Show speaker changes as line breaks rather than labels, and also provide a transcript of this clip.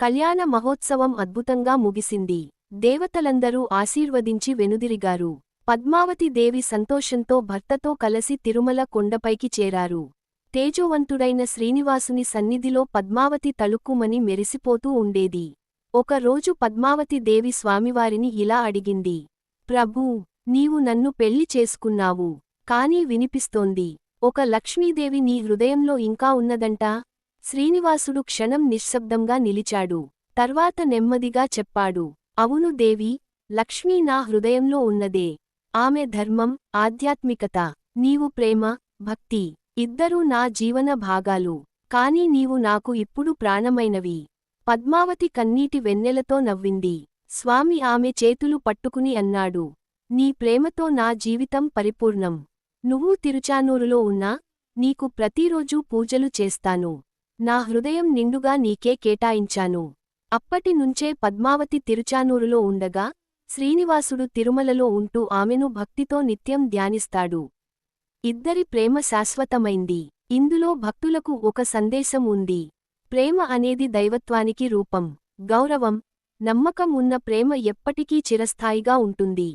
కళ్యాణ మహోత్సవం అద్భుతంగా ముగిసింది. దేవతలందరూ ఆశీర్వదించి వెనుదిరిగారు. పద్మావతి దేవి సంతోషంతో భర్తతో కలసి తిరుమల కొండపైకి చేరారు. తేజోవంతుడైన శ్రీనివాసుని సన్నిధిలో పద్మావతి తళుక్కుమని మెరిసిపోతూ ఉండేది. ఒక రోజు పద్మావతి దేవి స్వామివారిని ఇలా అడిగింది. ప్రభూ, నీవు నన్ను పెళ్లి చేసుకున్నావు. కానీ వినిపిస్తోంది, ఒక లక్ష్మీదేవి నీ హృదయంలో ఇంకా ఉన్నదంటా? శ్రీనివాసుడు క్షణం నిశ్శబ్దంగా నిలిచాడు. తర్వాత నెమ్మదిగా చెప్పాడు. అవును దేవి, లక్ష్మీ నా హృదయంలో ఉన్నదే. ఆమె ధర్మం, ఆధ్యాత్మికత, నీవు ప్రేమ, భక్తి, ఇద్దరూ నా జీవన భాగాలు. కాని నీవు నాకు ఇప్పుడు ప్రాణమైనవి. పద్మావతి కన్నీటి వెన్నెలతో నవ్వింది. స్వామి ఆమె చేతులు పట్టుకుని అన్నాడు, నీ ప్రేమతో నా జీవితం పరిపూర్ణం. నువ్వు తిరుచానూరులో ఉన్నా, నీకు ప్రతిరోజూ పూజలు చేస్తాను. నా హృదయం నిండుగా నీకే కేటాయించాను. అప్పటినుంచే పద్మావతి తిరుచానూరులో ఉండగా, శ్రీనివాసుడు తిరుమలలో ఉంటూ ఆమెను భక్తితో నిత్యం ధ్యానిస్తాడు. ఇద్దరి ప్రేమ శాశ్వతమైంది. ఇందులో భక్తులకు ఒక సందేశం ఉంది. ప్రేమ అనేది దైవత్వానికి రూపం. గౌరవం, నమ్మకం ఉన్న ప్రేమ ఎప్పటికీ చిరస్థాయిగా ఉంటుంది.